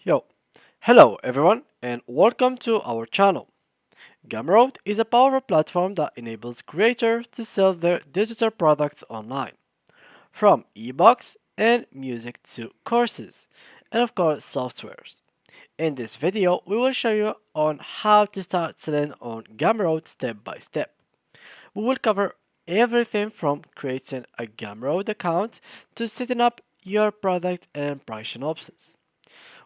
Yo, hello everyone, and welcome to our channel. Gumroad is a powerful platform that enables creators to sell their digital products online, from ebooks and music to courses, and of course softwares. In this video, we will show you on how to start selling on Gumroad step by step. We will cover everything from creating a Gumroad account to setting up your product and pricing options.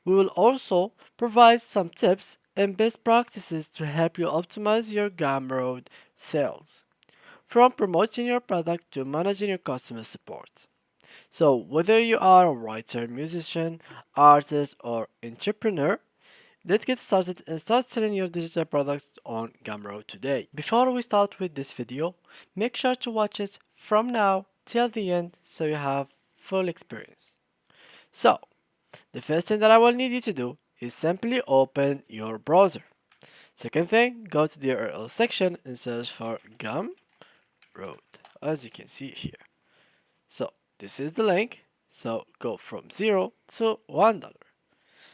We will also provide some tips and best practices to help you optimize your Gumroad sales, from promoting your product to managing your customer support. So, whether you are a writer, musician, artist, or entrepreneur, let's get started and start selling your digital products on Gumroad today. Before we start with this video, make sure to watch it from now till the end so you have full experience. So, the first thing that I will need you to do is simply open your browser. Second thing, go to the URL section and search for Gumroad, as you can see here. So this is the link. So go from $0 to $1.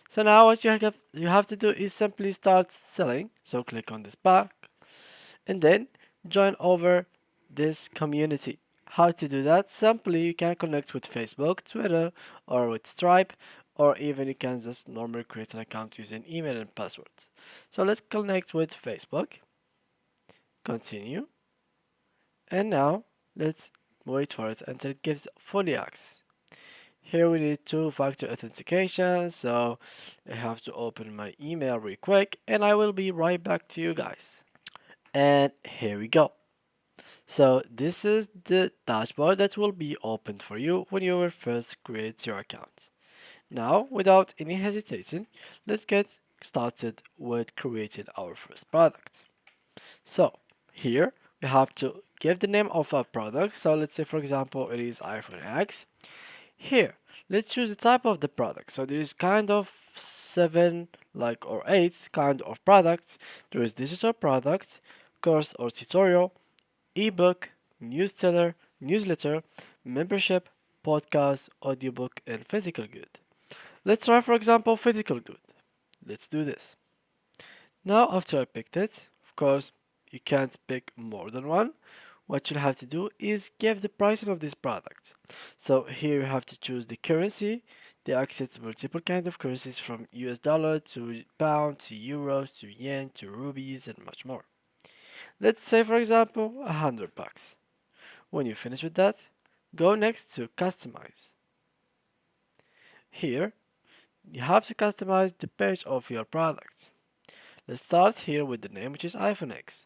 So now what you have to do is simply start selling. So click on this back and then join over this community. How to do that? Simply you can connect with Facebook, Twitter, or with Stripe, or even you can just normally create an account using email and passwords. So let's connect with Facebook, continue, and now let's wait for it until it gives fully access. Here we need two-factor authentication, so I have to open my email real quick and I will be right back to you guys. And here we go. So this is the dashboard that will be opened for you when you will first create your account. Now, without any hesitation, let's get started with creating our first product. So here we have to give the name of our product. So let's say for example it is iPhone X. Here, let's choose the type of the product. So there is kind of seven or eight kind of products. There is digital product, course or tutorial, ebook, newsletter, membership, podcast, audiobook, and physical good. Let's try, for example, physical good. Let's do this. Now, after I picked it, of course, you can't pick more than one. What you'll have to do is give the pricing of this product. So here you have to choose the currency. They accept multiple kind of currencies from US dollar to pound to euros to yen to rupees and much more. Let's say, for example, $100. When you finish with that, go next to customize. Here, you have to customize the page of your product. Let's start here with the name, which is iPhone X.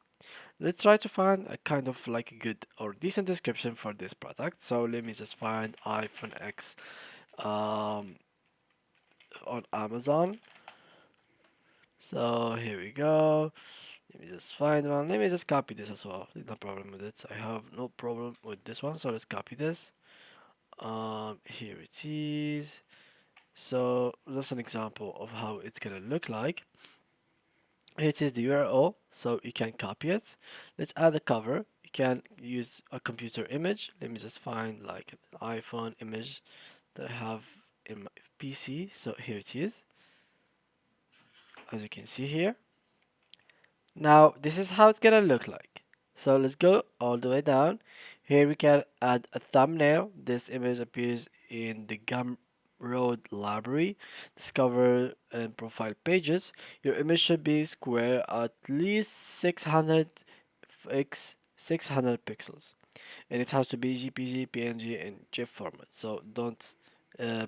Let's try to find a kind of like a good or decent description for this product. So let me just find iPhone X um, on Amazon. So here we go. Let me just find one. Let me just copy this as well. No problem with it. I have no problem with this one. So let's copy this. Here it is. So that's an example of how it's gonna look like. It is the URL, so you can copy it. Let's add a cover. You can use a computer image. Let me just find like an iPhone image that I have in my PC. So here it is, as you can see here. Now this is how it's gonna look like. So let's go all the way down. Here we can add a thumbnail. This image appears in the Gumroad library, discover and profile pages. Your image should be square at least 600 x 600 pixels, and it has to be JPG, PNG, and GIF format. So don't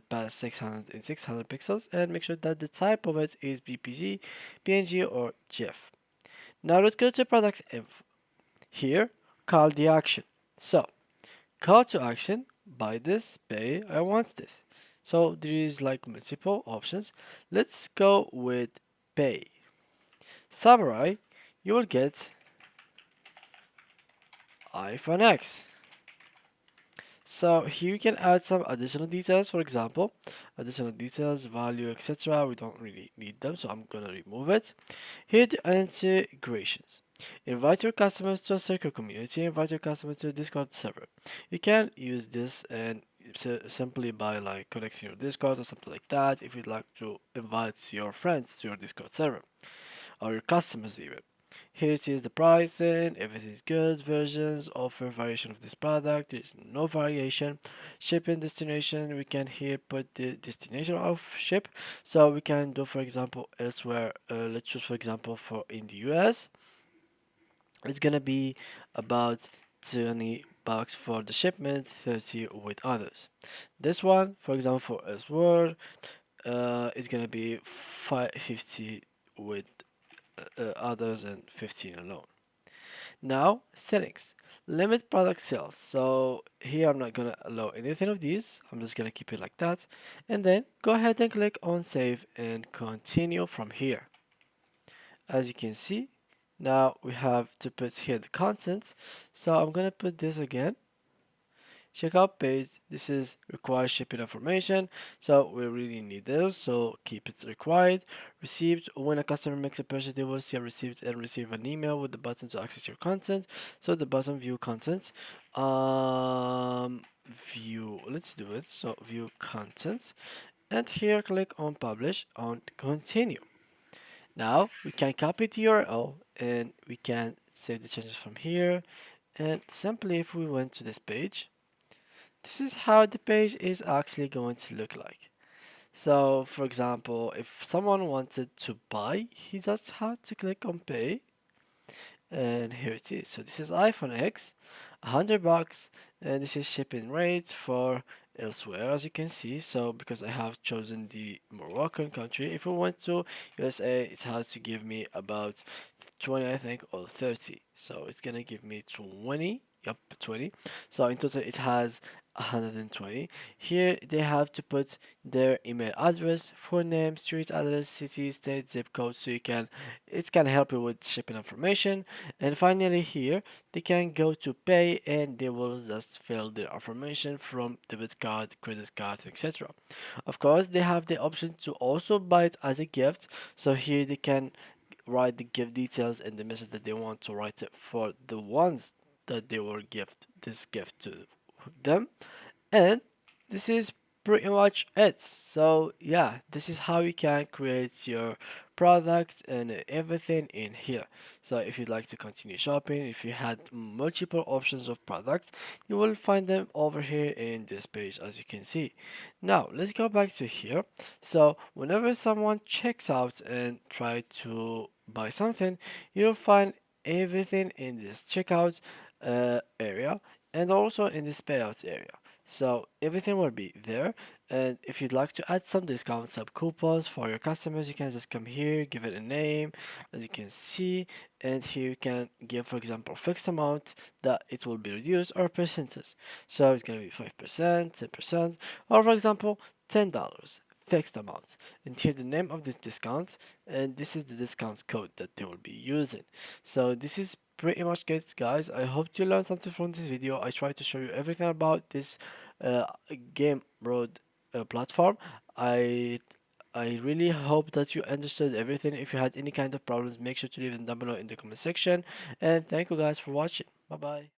pass 600 and 600 pixels, and make sure that the type of it is BPG, PNG, or GIF. Now let's go to products info. Here, call the action. So, call to action, buy this, pay, I want this. So there is like multiple options. Let's go with pay. Summary, you will get iPhone X. So here you can add some additional details, for example, additional details, value, etc. We don't really need them, so I'm gonna remove it. Here the integrations. Invite your customers to a circle community, invite your customers to a Discord server. You can use this and simply by like connecting your Discord or something like that. If you'd like to invite your friends to your Discord server or your customers even. Here it is the pricing, everything is good, versions, offer variation of this product, there is no variation. Shipping destination, we can here put the destination of ship. So we can do for example elsewhere, let's choose for example for in the US, it's gonna be about 20 bucks for the shipment, 30 with others. This one, for example, for elsewhere, it's gonna be 550 with others and 15 alone. Now, settings. Limit product sales. So here I'm not gonna allow anything of these. I'm just gonna keep it like that. And then go ahead and click on save and continue from here. As you can see, now we have to put here the contents. So I'm gonna put this again. Checkout page, this is required shipping information, so we really need those, so keep it required. Received, when a customer makes a purchase, they will see a receipt and receive an email with the button to access your content. So the button view content, view, let's do it. So view content, and here click on publish, on continue. Now we can copy the URL and we can save the changes from here, and simply if we went to this page, this is how the page is actually going to look like. So for example, if someone wanted to buy, he just had to click on pay, and here it is. So this is iPhone X, 100 bucks, and this is shipping rate for elsewhere, as you can see. So because I have chosen the Moroccan country, if we went to USA, it has to give me about 20, I think, or 30. So it's gonna give me 20. Yep, 20. So in total, it has 120. Here they have to put their email address, full name, street address, city, state, zip code, so it can help you with shipping information. And finally here they can go to pay and they will just fill their information from debit card, credit card, etc. Of course, they have the option to also buy it as a gift. So here they can write the gift details and the message that they want to write it for the ones that they will gift this gift to them. And this is pretty much it. So yeah, this is how you can create your products and everything in here. So if you'd like to continue shopping, if you had multiple options of products, you will find them over here in this page, as you can see. Now let's go back to here. So whenever someone checks out and try to buy something, you'll find everything in this checkout area and also in this payouts area. So everything will be there. And if you'd like to add some discounts, some coupons for your customers, you can just come here, give it a name, as you can see, and here you can give, for example, fixed amount that it will be reduced or percentage. So it's gonna be 5%, 10%, or for example, $10 fixed amount. And here the name of this discount, and this is the discount code that they will be using. So this is pretty much it, guys. I hope you learned something from this video. I tried to show you everything about this uh, Gumroad platform. I really hope that you understood everything. If you had any kind of problems, make sure to leave them down below in the comment section. And thank you guys for watching. Bye bye.